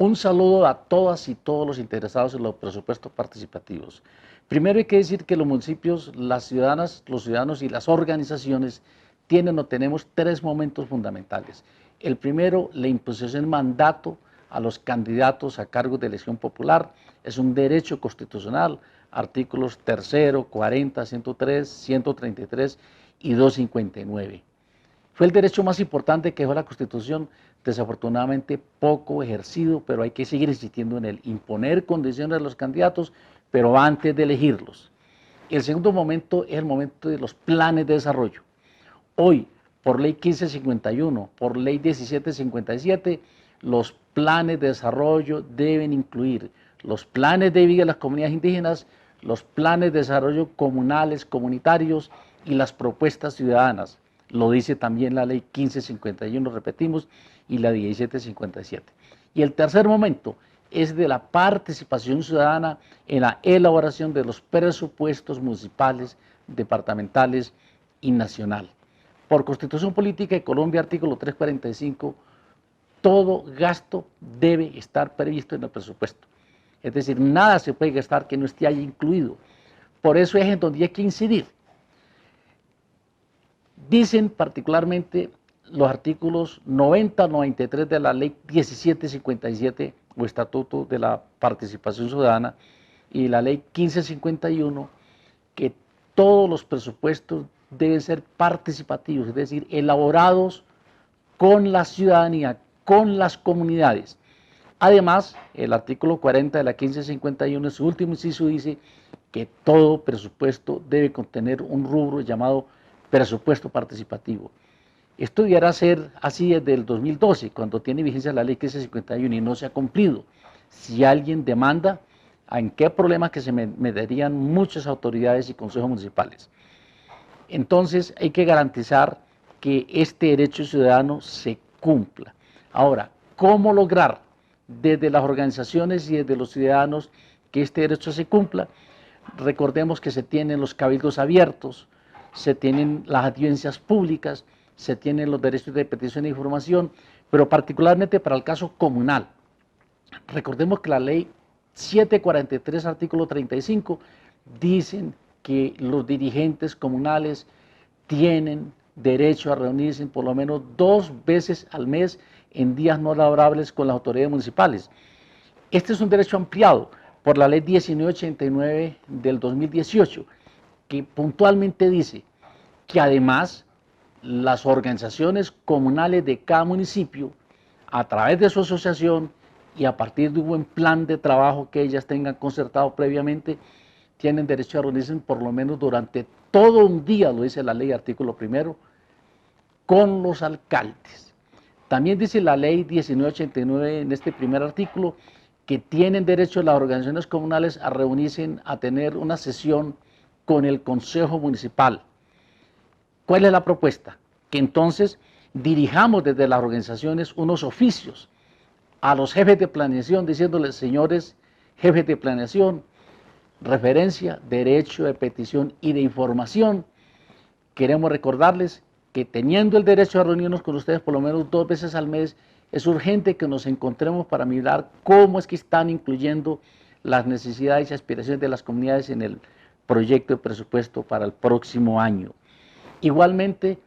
Un saludo a todas y todos los interesados en los presupuestos participativos. Primero hay que decir que los municipios, las ciudadanas, los ciudadanos y las organizaciones tienen o tenemos tres momentos fundamentales. El primero, la imposición del mandato a los candidatos a cargos de elección popular. Es un derecho constitucional, artículos 3, 40, 103, 133 y 259. Fue el derecho más importante que dejó la Constitución, desafortunadamente poco ejercido, pero hay que seguir insistiendo en él, imponer condiciones a los candidatos, pero antes de elegirlos. El segundo momento es el momento de los planes de desarrollo. Hoy, por ley 1551, por ley 1757, los planes de desarrollo deben incluir los planes de vida de las comunidades indígenas, los planes de desarrollo comunales, comunitarios y las propuestas ciudadanas. Lo dice también la ley 1551, repetimos, y la 1757. Y el tercer momento es de la participación ciudadana en la elaboración de los presupuestos municipales, departamentales y nacional. Por Constitución Política de Colombia, artículo 345, todo gasto debe estar previsto en el presupuesto. Es decir, nada se puede gastar que no esté ahí incluido. Por eso es en donde hay que incidir. Dicen particularmente los artículos 90 al 93 de la ley 1757 o Estatuto de la Participación Ciudadana y la ley 1551 que todos los presupuestos deben ser participativos, es decir, elaborados con la ciudadanía, con las comunidades. Además, el artículo 40 de la 1551, en su último inciso, dice que todo presupuesto debe contener un rubro llamado presupuesto participativo. Esto deberá ser así desde el 2012, cuando tiene vigencia la ley 1551 y no se ha cumplido. Si alguien demanda, ¿en qué problemas que se meterían muchas autoridades y consejos municipales? Entonces hay que garantizar que este derecho ciudadano se cumpla. Ahora, ¿cómo lograr desde las organizaciones y desde los ciudadanos que este derecho se cumpla? Recordemos que se tienen los cabildos abiertos, se tienen las audiencias públicas, se tienen los derechos de petición e información, pero particularmente para el caso comunal. Recordemos que la ley 743, artículo 35, dicen que los dirigentes comunales tienen derecho a reunirse por lo menos 2 veces al mes en días no laborables con las autoridades municipales. Este es un derecho ampliado por la ley 1989 del 2018, que puntualmente dice que además las organizaciones comunales de cada municipio, a través de su asociación y a partir de un buen plan de trabajo que ellas tengan concertado previamente, tienen derecho a reunirse por lo menos durante todo un día, lo dice la ley, artículo 1, con los alcaldes. También dice la ley 1989 en este primer artículo que tienen derecho las organizaciones comunales a reunirse, a tener una sesión con el Consejo Municipal. ¿Cuál es la propuesta? Que entonces dirijamos desde las organizaciones unos oficios a los jefes de planeación diciéndoles, señores jefes de planeación, referencia, derecho de petición y de información, queremos recordarles que teniendo el derecho a reunirnos con ustedes por lo menos 2 veces al mes, es urgente que nos encontremos para mirar cómo es que están incluyendo las necesidades y aspiraciones de las comunidades en el proyecto de presupuesto para el próximo año. Igualmente,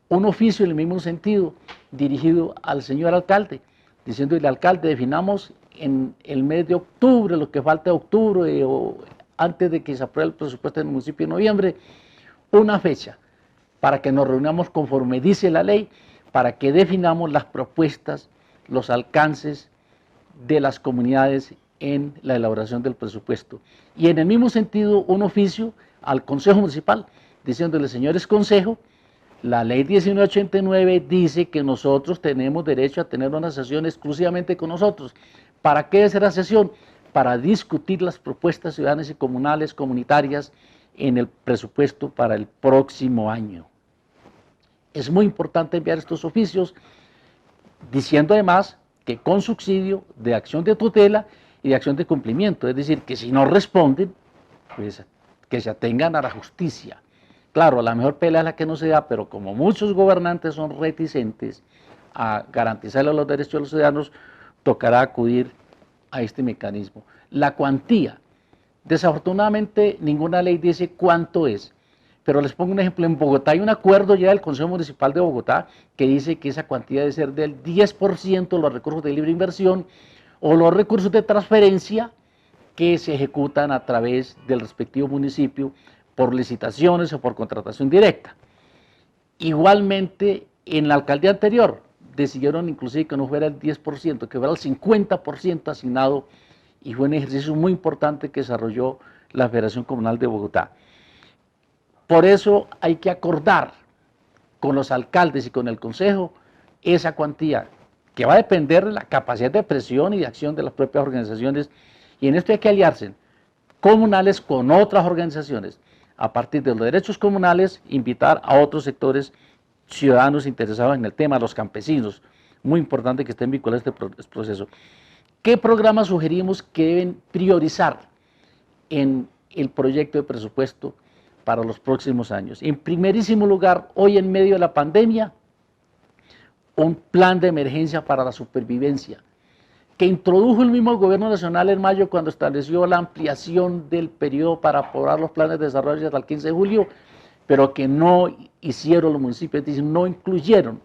un oficio en el mismo sentido, dirigido al señor alcalde, diciéndole, alcalde, definamos en el mes de octubre, lo que falta de octubre o antes de que se apruebe el presupuesto del municipio de noviembre, una fecha para que nos reunamos conforme dice la ley, para que definamos las propuestas, los alcances de las comunidades en la elaboración del presupuesto. Y en el mismo sentido, un oficio al Consejo Municipal, diciéndole, señores Consejo, la ley 1989 dice que nosotros tenemos derecho a tener una sesión exclusivamente con nosotros. ¿Para qué es esa sesión? Para discutir las propuestas ciudadanas y comunales, comunitarias, en el presupuesto para el próximo año. Es muy importante enviar estos oficios, diciendo además que con subsidio de acción de tutela y de acción de cumplimiento, es decir, que si no responden, pues que se atengan a la justicia. Claro, la mejor pelea es la que no se da, pero como muchos gobernantes son reticentes a garantizarle los derechos de los ciudadanos, tocará acudir a este mecanismo. La cuantía, desafortunadamente ninguna ley dice cuánto es, pero les pongo un ejemplo. En Bogotá hay un acuerdo ya del Consejo Municipal de Bogotá que dice que esa cuantía debe ser del 10% de los recursos de libre inversión o los recursos de transferencia que se ejecutan a través del respectivo municipio por licitaciones o por contratación directa. Igualmente, en la alcaldía anterior decidieron inclusive que no fuera el 10%, que fuera el 50% asignado, y fue un ejercicio muy importante que desarrolló la Federación Comunal de Bogotá. Por eso hay que acordar con los alcaldes y con el consejo esa cuantía, que va a depender de la capacidad de presión y de acción de las propias organizaciones, y en esto hay que aliarse comunales con otras organizaciones. A partir de los derechos comunales, invitar a otros sectores ciudadanos interesados en el tema, los campesinos, muy importante que estén vinculados a este proceso. ¿Qué programas sugerimos que deben priorizar en el proyecto de presupuesto para los próximos años? En primerísimo lugar, hoy en medio de la pandemia, un plan de emergencia para la supervivencia, que introdujo el mismo gobierno nacional en mayo cuando estableció la ampliación del periodo para aprobar los planes de desarrollo hasta el 15 de julio, pero que no hicieron los municipios, no incluyeron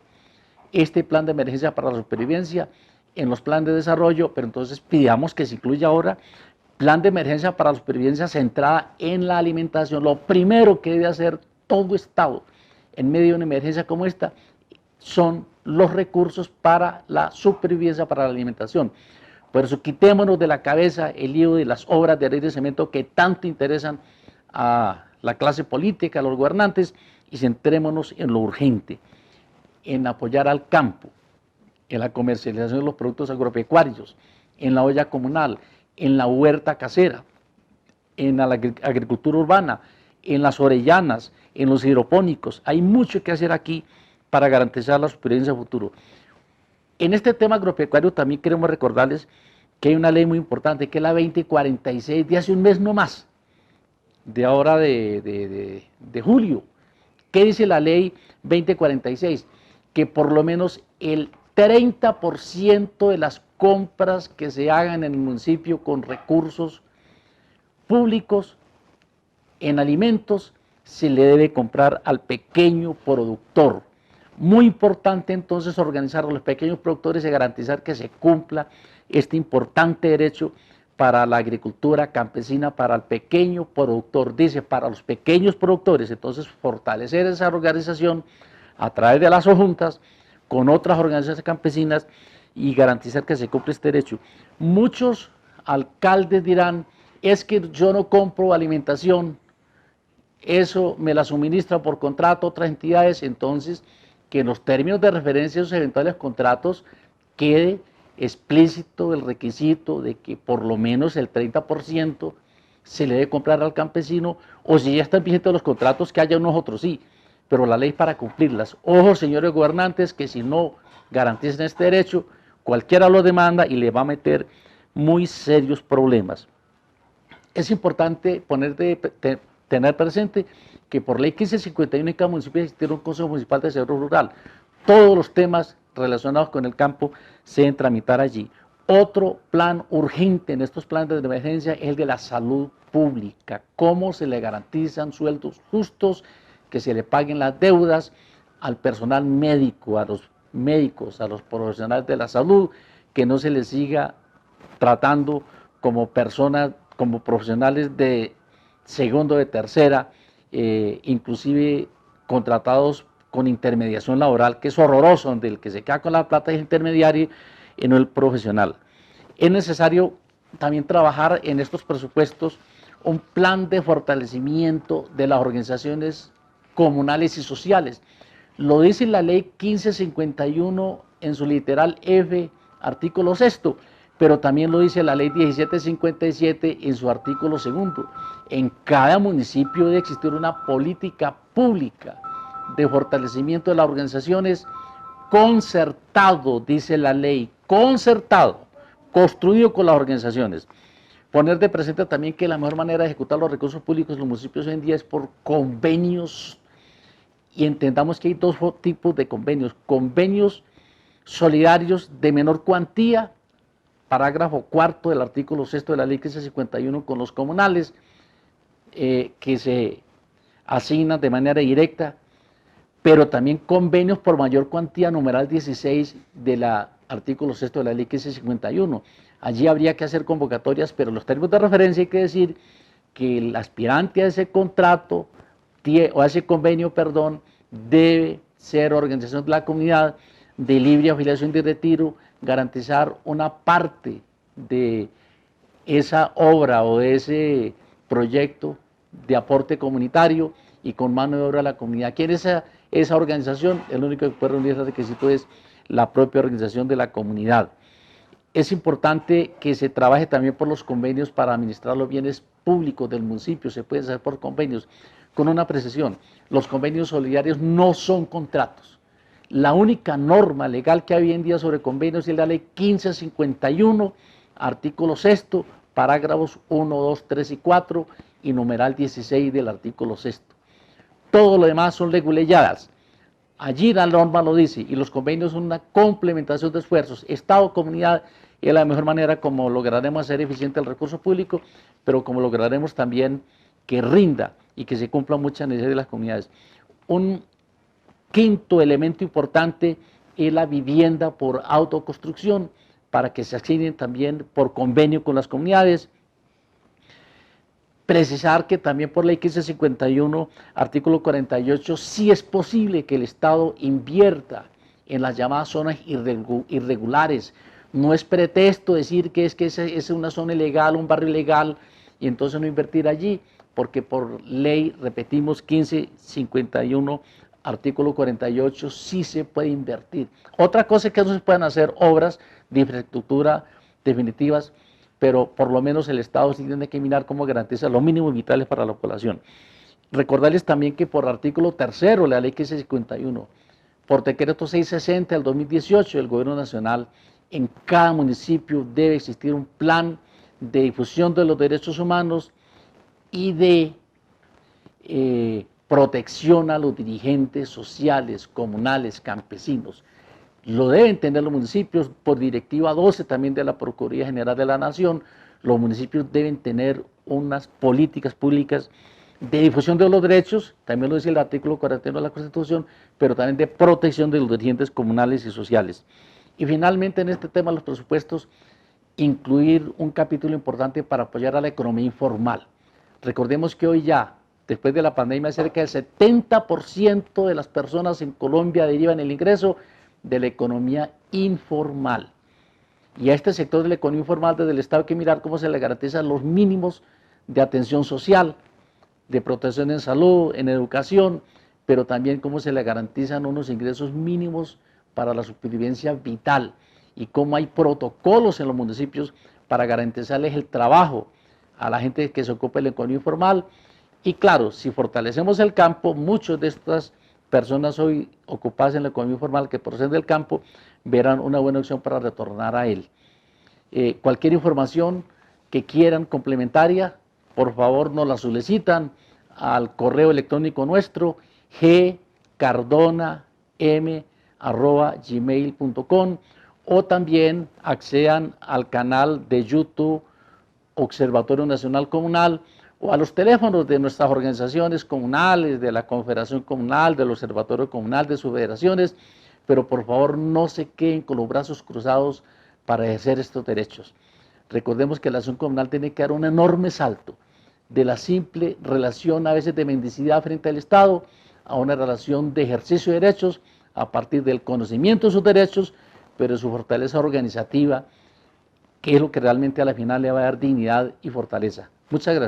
este plan de emergencia para la supervivencia en los planes de desarrollo, pero entonces pidamos que se incluya ahora plan de emergencia para la supervivencia centrada en la alimentación. Lo primero que debe hacer todo Estado en medio de una emergencia como esta son los recursos para la supervivencia, para la alimentación. Por eso quitémonos de la cabeza el lío de las obras de arena y cemento que tanto interesan a la clase política, a los gobernantes, y centrémonos en lo urgente, en apoyar al campo, en la comercialización de los productos agropecuarios, en la olla comunal, en la huerta casera, en la agricultura urbana, en las orellanas, en los hidropónicos. Hay mucho que hacer aquí para garantizar la supervivencia futuro. En este tema agropecuario también queremos recordarles que hay una ley muy importante, que es la 2046, de hace un mes no más, de ahora de julio. ¿Qué dice la ley 2046? Que por lo menos el 30% de las compras que se hagan en el municipio con recursos públicos en alimentos se le debe comprar al pequeño productor. Muy importante entonces organizar a los pequeños productores y garantizar que se cumpla este importante derecho para la agricultura campesina, para el pequeño productor, dice, para los pequeños productores. Entonces fortalecer esa organización a través de las juntas con otras organizaciones campesinas y garantizar que se cumple este derecho. Muchos alcaldes dirán, es que yo no compro alimentación, eso me la suministra por contrato otras entidades. Entonces que en los términos de referencia a esos eventuales contratos quede explícito el requisito de que por lo menos el 30% se le debe comprar al campesino, o si ya están vigentes los contratos, que haya unos otros sí, pero la ley para cumplirlas. Ojo, señores gobernantes, que si no garantizan este derecho, cualquiera lo demanda y le va a meter muy serios problemas. Es importante tener presente que por ley 1551 en cada municipio existiera un Consejo Municipal de Desarrollo Rural. Todos los temas relacionados con el campo se deben tramitar allí. Otro plan urgente en estos planes de emergencia es el de la salud pública. Cómo se le garantizan sueldos justos, que se le paguen las deudas al personal médico, a los médicos, a los profesionales de la salud, que no se les siga tratando como personas, como profesionales de segundo, de tercera, inclusive contratados con intermediación laboral, que es horroroso, donde el que se queda con la plata es el intermediario y no el profesional. Es necesario también trabajar en estos presupuestos un plan de fortalecimiento de las organizaciones comunales y sociales. Lo dice la ley 1551 en su literal F, artículo 6, pero también lo dice la ley 1757 en su artículo 2. En cada municipio debe existir una política pública de fortalecimiento de las organizaciones concertado, dice la ley, concertado, construido con las organizaciones. Poner de presente también que la mejor manera de ejecutar los recursos públicos en los municipios hoy en día es por convenios, y entendamos que hay dos tipos de convenios: convenios solidarios de menor cuantía parágrafo cuarto del artículo sexto de la ley 1551 con los comunales, que se asignan de manera directa, pero también convenios por mayor cuantía, numeral 16 del artículo sexto de la ley 1551. Allí habría que hacer convocatorias, pero los términos de referencia hay que decir que el aspirante a ese contrato, o a ese convenio, perdón, debe ser organización de la comunidad, de libre afiliación de retiro, garantizar una parte de esa obra o de ese proyecto de aporte comunitario y con mano de obra de la comunidad. ¿Quién es esa organización? El único que puede reunir ese requisito es la propia organización de la comunidad. Es importante que se trabaje también por los convenios para administrar los bienes públicos del municipio. Se puede hacer por convenios, con una precisión: los convenios solidarios no son contratos. La única norma legal que hay hoy en día sobre convenios es la ley 1551, artículo sexto, parágrafos 1, 2, 3 y 4 y numeral 16 del artículo sexto. Todo lo demás son leguleyadas. Allí la norma lo dice, y los convenios son una complementación de esfuerzos. Estado, comunidad, es la mejor manera como lograremos hacer eficiente el recurso público, pero como lograremos también que rinda y que se cumplan muchas necesidades de las comunidades. Un quinto elemento importante es la vivienda por autoconstrucción, para que se asignen también por convenio con las comunidades. Precisar que también por ley 1551, artículo 48, sí es posible que el Estado invierta en las llamadas zonas irregulares. No es pretexto decir que es una zona ilegal, un barrio ilegal, y entonces no invertir allí, porque por ley, repetimos, 1551, artículo 48, sí se puede invertir. Otra cosa es que no se puedan hacer obras de infraestructura definitivas, pero por lo menos el Estado sí tiene que mirar cómo garantiza los mínimos vitales para la población. Recordarles también que por artículo tercero de la ley 1551, por decreto 660 del 2018 del Gobierno Nacional, en cada municipio debe existir un plan de difusión de los derechos humanos y de protección a los dirigentes sociales, comunales, campesinos. Lo deben tener los municipios. Por directiva 12 también de la Procuraduría General de la Nación, los municipios deben tener unas políticas públicas de difusión de los derechos, también lo dice el artículo 41 de la Constitución, pero también de protección de los dirigentes comunales y sociales. Y finalmente, en este tema de los presupuestos, incluir un capítulo importante para apoyar a la economía informal. Recordemos que hoy ya, después de la pandemia, cerca del 70% de las personas en Colombia derivan el ingreso de la economía informal. Y a este sector de la economía informal, desde el Estado hay que mirar cómo se le garantizan los mínimos de atención social, de protección en salud, en educación, pero también cómo se le garantizan unos ingresos mínimos para la supervivencia vital, y cómo hay protocolos en los municipios para garantizarles el trabajo a la gente que se ocupa de la economía informal. Y claro, si fortalecemos el campo, muchas de estas personas hoy ocupadas en la economía informal que proceden del campo verán una buena opción para retornar a él. Cualquier información que quieran complementaria, por favor nos la solicitan al correo electrónico nuestro gcardonam@gmail.com, o también accedan al canal de YouTube Observatorio Nacional Comunal, o a los teléfonos de nuestras organizaciones comunales, de la Confederación Comunal, del Observatorio Comunal, de sus federaciones, pero por favor no se queden con los brazos cruzados para ejercer estos derechos. Recordemos que la acción comunal tiene que dar un enorme salto de la simple relación a veces de mendicidad frente al Estado a una relación de ejercicio de derechos a partir del conocimiento de sus derechos, pero de su fortaleza organizativa, que es lo que realmente a la final le va a dar dignidad y fortaleza. Muchas gracias.